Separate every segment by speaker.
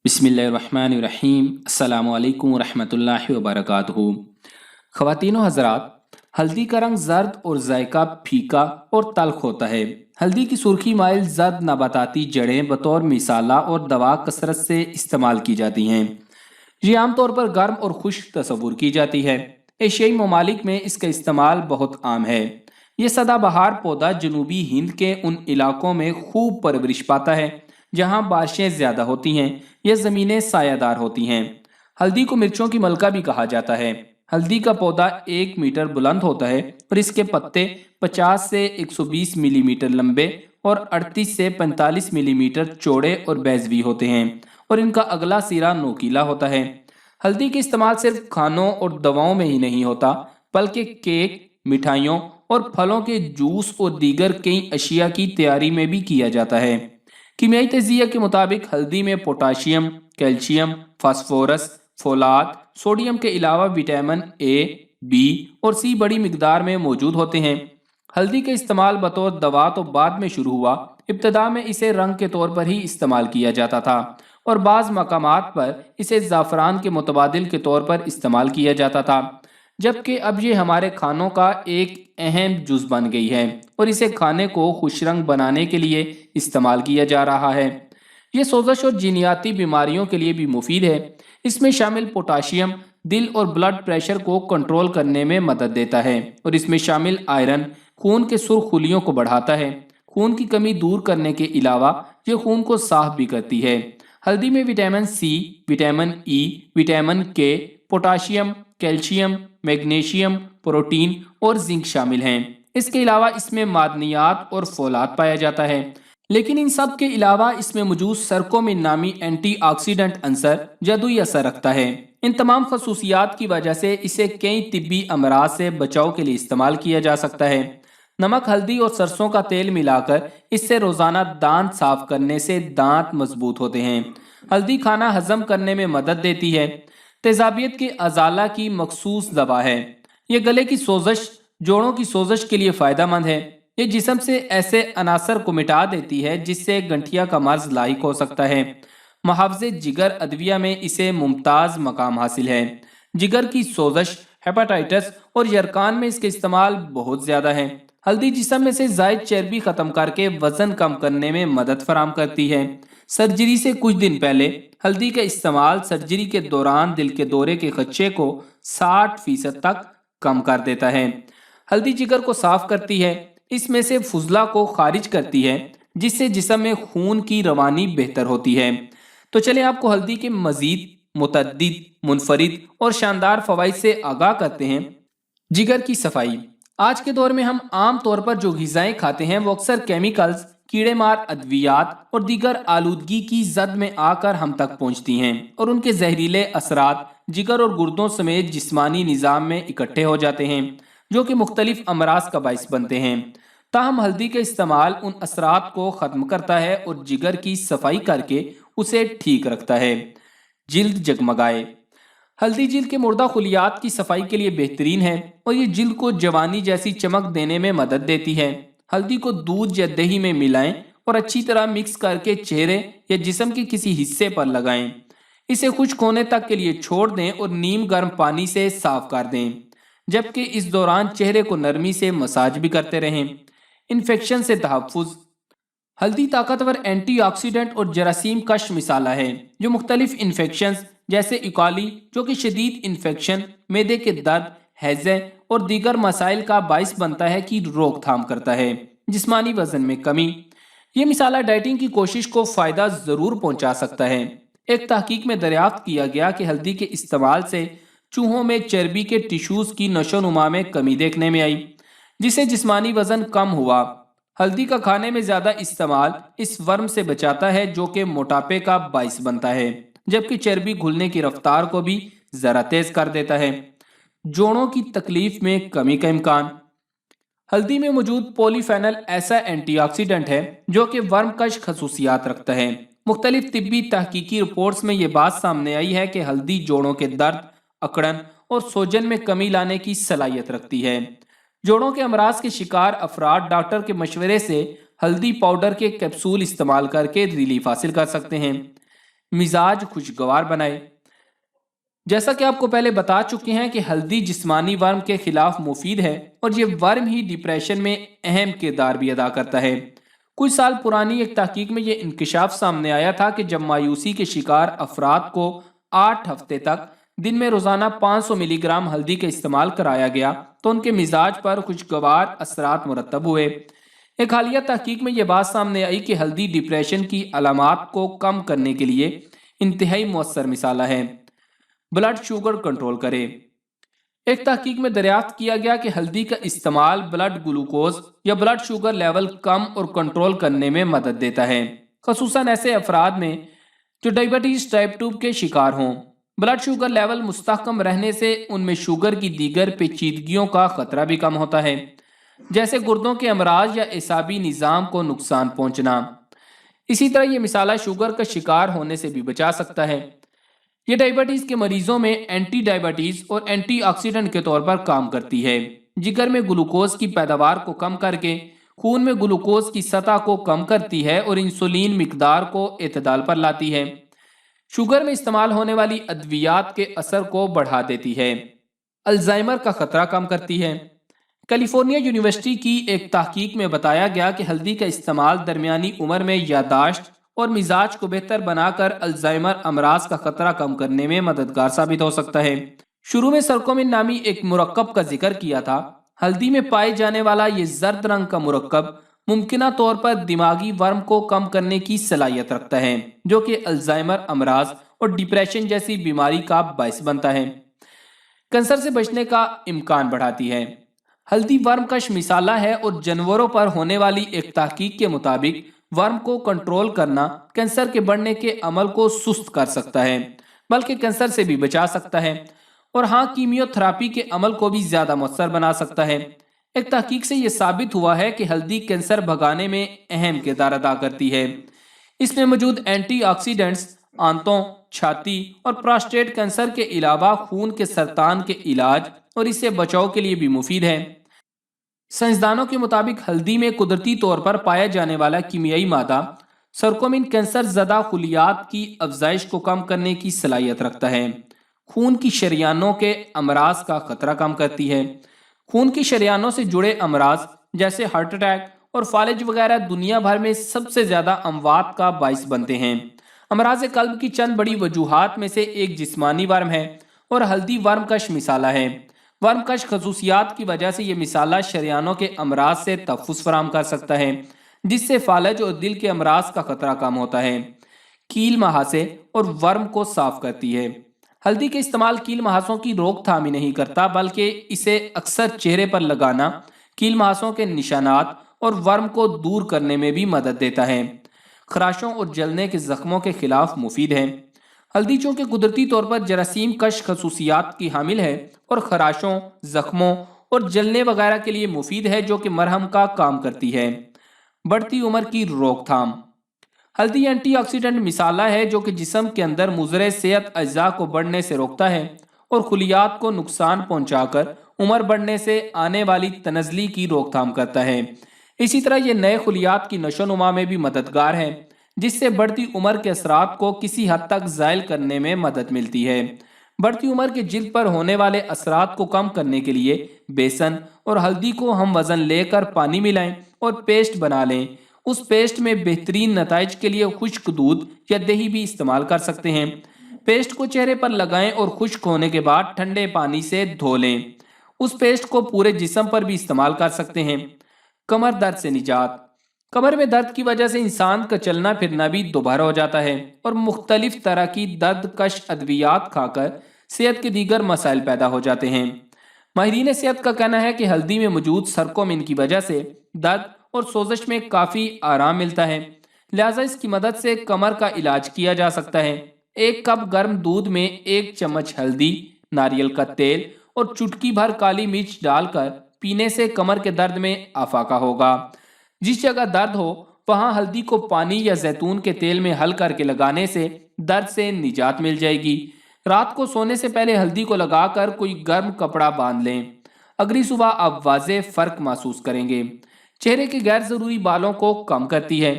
Speaker 1: बिस्मिल्लाहिर्रहमानिर्रहीम। अस्सलामु अलैकुम वरहमतुल्लाहि वबरकातुहू। ख़वातीनो हज़रात, हल्दी का रंग जर्द और जायका फीका और तल्ख होता है। हल्दी की सुर्खी माइल जर्द नबाताती जड़ें बतौर मिसाला और दवा कसरत से इस्तेमाल की जाती हैं। ये आमतौर पर गर्म और खुश्क तस्वुर की जाती है। एशियाई ममालिक में इसका इस्तेमाल बहुत आम है। ये सदाबहार पौधा जनूबी हिंद के उन इलाकों में खूब परवरिश पाता है जहाँ बारिशें ज़्यादा होती हैं या ज़मीनें सायादार होती हैं। हल्दी को मिर्चों की मलका भी कहा जाता है। हल्दी का पौधा 1 मीटर बुलंद होता है और इसके पत्ते 50 से 120 मिलीमीटर लंबे और 38 से 45 मिलीमीटर चौड़े और बैजवी होते हैं और इनका अगला सिरा नोकीला होता है। हल्दी का इस्तेमाल सिर्फ खानों और दवाओं में ही नहीं होता, बल्कि केक, मिठाइयों और फलों के जूस और दीगर कई अशिया की तैयारी में भी किया जाता है। कीमियाई तजिया के मुताबिक हल्दी में पोटाशियम, कैल्शियम, फास्फोरस, फोलाद, सोडियम के अलावा विटामिन ए, बी और सी बड़ी मिकदार में मौजूद होते हैं। हल्दी का इस्तेमाल बतौर दवा तो बाद में शुरू हुआ। इब्तदा में इसे रंग के तौर पर ही इस्तेमाल किया जाता था और बाज़ मकामात पर इसे ज़ाफ़रान के मुतबादिल के तौर पर इस्तेमाल किया जाता था, जबकि अब ये हमारे खानों का एक अहम जुज़ बन गई है और इसे खाने को खुश रंग बनाने के लिए इस्तेमाल किया जा रहा है। ये सोजश और जीनियाती बीमारियों के लिए भी मुफीद है। इसमें शामिल पोटाशियम दिल और ब्लड प्रेशर को कंट्रोल करने में मदद देता है और इसमें शामिल आयरन खून के सुर्खुलियों को बढ़ाता है। खून की कमी दूर करने के अलावा ये खून को साफ भी करती है। हल्दी में vitamin C, vitamin E, vitamin K, potassium, calcium, magnesium, protein और जिंक शामिल हैं। इसके अलावा इसमें मादनियात और फोलाद पाया जाता है। लेकिन इन सब के अलावा इसमें मौजूद सरकोमिन नामी एंटीऑक्सीडेंट अंसर जादुई असर रखता है। इन तमाम खसूसियात की वजह से इसे कई तिब्बी अमराज से बचाव के लिए इस्तेमाल किया जा सकता है। नमक, हल्दी और सरसों का तेल मिलाकर इससे रोजाना दांत साफ करने से दांत मजबूत होते हैं। हल्दी खाना हजम करने में मदद देती है। तेजाबियत के अजाला की मखसूस दवा है। ये गले की सोजश, जोड़ों की सोजश के लिए फायदेमंद है। ये जिस्म से ऐसे अनासर को मिटा देती है जिससे गंठिया का मर्ज लाहिक हो सकता है। मुहावजे जिगर अदविया में इसे मुमताज मकाम हासिल है। जिगर की सोजश, हेपाटाइटिस और यरकान में इसके इस्तेमाल बहुत ज्यादा है। हल्दी जिस्म में से जायद चर्बी खत्म करके वजन कम करने में मदद फराम करती है। सर्जरी से कुछ दिन पहले हल्दी का इस्तेमाल सर्जरी के दौरान दिल के दौरे के खदशे को 60% तक कम कर देता है। हल्दी जिगर को साफ करती है। इसमें से फुजला को खारिज करती है जिससे जिस्म में खून की रवानी बेहतर होती है। तो चले आपको हल्दी के मजीद मुतअद्दिद, मुनफरिद और शानदार फवाइद से आगाह करते हैं। जिगर की सफाई। आज के दौर में हम आम तौर पर जो ग़िज़ाएं खाते हैं वो अक्सर केमिकल्स, कीड़े मार अद्वियात और दीगर आलूदगी की जद में आकर हम तक पहुंचती हैं और उनके जहरीले असरात जिगर और गुर्दों समेत जिस्मानी निज़ाम में इकट्ठे हो जाते हैं, जो कि मुख्तलिफ अमराज का बाइस बनते हैं। ताहम हल्दी का इस्तेमाल उन असरात को ख़त्म करता है और जिगर की सफाई करके उसे ठीक रखता है। जिल्द जगमगाए। हल्दी जिल्द के मुर्दा खुलियात की सफाई के लिए बेहतरीन है और ये जिल्द को जवानी जैसी चमक देने में मदद देती है। हल्दी को दूध या दही में मिलाएं और अच्छी तरह मिक्स करके चेहरे या जिस्म के किसी हिस्से पर लगाएं। इसे खुश्क होने तक के लिए छोड़ दें और नीम गर्म पानी से साफ कर दें, जबकि इस दौरान चेहरे को नरमी से मसाज भी करते रहें। इन्फेक्शन से तहफ़्फ़ुज़। हल्दी ताकतवर एंटीऑक्सीडेंट और जरासीम कश मिसाला है जो मुख्तलिफ इन्फेक्शन जैसे इकाली, जो कि शदीद इन्फेक्शन, मैदे के दर्द, हैज़े और दीगर मसाइल का बाइस बनता है की रोकथाम करता है। जिस्मानी वजन में कमी। ये मिसाला डाइटिंग की कोशिश को फ़ायदा ज़रूर पहुंचा सकता है। एक तहकीक में दरियाफ्त किया गया कि हल्दी के इस्तेमाल से चूहों में चर्बी के टिश्यूज़ की नशोनुमा में कमी देखने में आई, जिससे जिस्मानी वजन कम हुआ। हल्दी का खाने में ज़्यादा इस्तेमाल इस वर्म से बचाता है जो कि मोटापे का बाइस बनता है, जबकि चर्बी घुलने की रफ्तार को भी ज़रा तेज़ कर देता है। जोड़ों की तकलीफ में कमी का इम्कान। हल्दी में मौजूद पॉलीफेनल ऐसा एंटीऑक्सीडेंट है जो कि वर्मकश खसूसियात रखता है। मुख्तलिफ तिब्बी तहकीकी रिपोर्ट्स में ये बात सामने आई है कि हल्दी जोड़ों के दर्द, अकड़न और सोजन में कमी लाने की सलाहियत रखती है। जोड़ों के अमराज के शिकार अफराद डॉक्टर के मशवरे से हल्दी पाउडर के कैप्सूल इस्तेमाल करके रिलीफ हासिल कर सकते हैं। मिजाज खुशगवार बनाए। जैसा कि आपको पहले बता चुके हैं कि हल्दी जिस्मानी वर्म के खिलाफ मुफीद है और ये वर्म ही डिप्रेशन में अहम किरदार भी अदा करता है। कुछ साल पुरानी एक तहकीक में ये इंकशाफ सामने आया था कि जब मायूसी के शिकार अफराद को 8 हफ्ते तक दिन में रोजाना 500 मिलीग्राम हल्दी का इस्तेमाल कराया गया तो उनके मिजाज पर खुशगवार असरात मुरतब हुए। एक हालिया तहकीक में यह बात सामने आई कि हल्दी डिप्रेशन की अलामात को कम करने के लिए इंतहाई मौसर मिसाला है। ब्लड शुगर कंट्रोल करे। एक तहकीक में दरियाफ्त किया गया कि हल्दी का इस्तेमाल ब्लड ग्लूकोज या ब्लड शुगर लेवल कम और कंट्रोल करने में मदद देता है, खसूसन ऐसे अफराद में जो डायबिटीज टाइप 2 के शिकार हों। ब्लड शुगर लेवल मुस्तहकम रहने से उनमें शुगर की दीगर पेचीदगियों का खतरा भी कम होता है, जैसे गुर्दों के अमराज या एसाबी निज़ाम को नुकसान पहुंचना। इसी तरह ये मिसाला शुगर का शिकार होने से भी बचा सकता है। ये डायबिटीज के मरीजों में एंटी डायबिटीज और एंटीऑक्सीडेंट के तौर पर काम करती है। जिगर में ग्लूकोज की पैदावार को कम करके खून में ग्लूकोज की सतह को कम करती है और इंसुलिन मिकदार को एतदाल पर लाती है। शुगर में इस्तेमाल होने वाली अद्वियात के असर को बढ़ा देती है। अल्जाइमर का खतरा कम करती है। कैलिफोर्निया यूनिवर्सिटी की एक तहकीक में बताया गया कि हल्दी का इस्तेमाल दरमियानी उम्र में यादाश्त और मिजाज को बेहतर बनाकर अल्जाइमर अमराज का खतरा कम करने में मददगार साबित हो सकता है। शुरू में सरकोमिन नामी एक मुरक्कब का जिक्र किया था। हल्दी में पाए जाने वाला ये जर्द रंग का मुरक्कब मुमकिना तौर पर दिमागी वर्म को कम करने की सलाहियत रखता है, जो कि अल्जाइमर अमराज और डिप्रेशन जैसी बीमारी का बायस बनता है। कैंसर से बचने का इम्कान बढ़ाती है। हल्दी वर्म कश मिसाला है और जानवरों पर होने वाली एक तहकीक के मुताबिक वर्म को कंट्रोल करना कैंसर के बढ़ने के अमल को सुस्त कर सकता है, बल्कि कैंसर से भी बचा सकता है और हाँ, कीमियोथेरेपी के अमल को भी ज्यादा मौसर बना सकता है। एक तहकीक से यह साबित हुआ है कि हल्दी कैंसर भगाने में अहम किरदार अदा करती है। इसमें मौजूद एंटीऑक्सीडेंट्स आंतों, छाती और प्रोस्टेट कैंसर के अलावा खून के सरतान के इलाज और इससे बचाव के लिए भी मुफीद है। साइंसदानों के मुताबिक हल्दी में कुदरती तौर पर पाया जाने वाला कीमियाई मादा सरकोमिन कैंसर ज़दा खुलियात की अफजाइश को कम करने की सलाहियत रखता है। खून की शरियानों के अमराज का खतरा कम करती है। खून की शरियानों से जुड़े अमराज जैसे हार्ट अटैक और फालिज वगैरह दुनिया भर में सबसे ज़्यादा अमवात का बाइस बनते हैं। अमराज कल्ब की चंद बड़ी वजूहात में से एक जिस्मानी वर्म है और हल्दी वर्म कश मिसाला है। वर्म कश खसूसियात की वजह से यह मिसाला शरियानों के अमराज से तहफ़्फ़ुज़ फराहम कर सकता है, जिससे फालज और दिल के अमराज का खतरा कम होता है। कील महासे और वर्म को साफ करती है। हल्दी के इस्तेमाल कील महासों की रोकथाम ही नहीं करता, बल्कि इसे अक्सर चेहरे पर लगाना कील महासों के निशानात और वर्म को दूर करने में भी मदद देता है। खराशों और जलने के जख्मों के खिलाफ मुफीद है। हल्दी चूंकि कुदरती तौर पर जरासीम कश खसूसियात की हामिल है और खराशों, जख्मों और जलने वगैरह के लिए मुफीद है, जो कि मरहम का काम करती है। बढ़ती उम्र की रोकथाम। हल्दी एंटीऑक्सीडेंट मिसाला है जो कि जिस्म के अंदर मुज़र सेहत अज्जा को बढ़ने से रोकता है और खुलियात को नुकसान पहुंचाकर उम्र बढ़ने से आने वाली तनज़ली की रोकथाम करता है। इसी तरह ये नए खुलियात की नशोनुमा में भी मददगार है, जिससे बढ़ती उम्र के असरात को किसी हद तक ज़ायल करने में मदद मिलती है। बढ़ती उम्र के जिल्द पर होने वाले असरात को कम करने के लिए बेसन और हल्दी को हम वज़न लेकर पानी मिलाएं और पेस्ट बना लें। उस पेस्ट में बेहतरीन नताइज के लिए खुश्क दूध या दही भी इस्तेमाल कर सकते हैं। पेस्ट को चेहरे पर लगाएं और खुश्क होने के बाद ठंडे पानी से धो लें। उस पेस्ट को पूरे जिस्म पर भी इस्तेमाल कर सकते हैं। कमर दर्द से निजात। कमर में दर्द की वजह से इंसान का चलना फिरना भी दोबारा हो जाता है और मुख्तलिफ तरह की दर्द कश अद्वियात खाकर सेहत के दीगर मसाइल पैदा हो जाते हैं। माहिरीन सेहत का कहना है कि हल्दी में मौजूद सरकोमिन की वजह से दर्द और सोजश में काफ़ी आराम मिलता है, लिहाजा इसकी मदद से कमर का इलाज किया जा सकता है। एक कप गर्म दूध में 1 चम्मच हल्दी, नारियल का तेल और चुटकी भर काली मिर्च डालकर पीने से कमर के दर्द में आफाका होगा। जिस जगह दर्द हो वहां हल्दी को पानी या जैतून के तेल में हल करके लगाने से दर्द से निजात मिल जाएगी। रात को सोने से पहले हल्दी को लगाकर कोई गर्म कपड़ा बांध लें। अगली सुबह आप वाज़े फ़र्क महसूस करेंगे। चेहरे के गैर ज़रूरी बालों को कम करती है।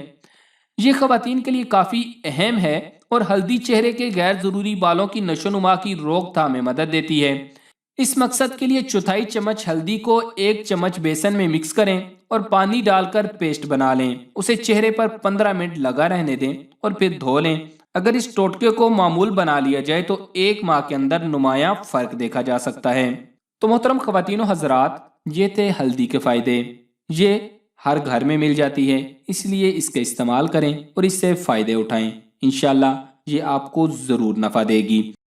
Speaker 1: ये ख़वातीन के लिए काफ़ी अहम है اور ہلدی چہرے کے غیر ضروری بالوں کی نشو نما کی روک تھام میں مدد دیتی ہے۔ اس مقصد کے لیے چوتھائی چمچ ہلدی کو 1 چمچ بیسن میں مکس کریں اور پانی ڈال کر پیسٹ بنا لیں۔ اسے چہرے پر 15 منٹ لگا رہنے دیں اور پھر دھو لیں۔ اگر اس ٹوٹکے کو معمول بنا لیا جائے تو 1 ماہ کے اندر نمایاں فرق دیکھا جا سکتا ہے۔ تو محترم خواتین و حضرات، یہ تھے ہلدی کے فائدے۔ یہ ہر گھر میں مل جاتی ہے، اس لیے اس کا استعمال کریں اور اس سے فائدے اٹھائیں۔ انشاءاللہ یہ آپ کو ضرور نفع دے گی۔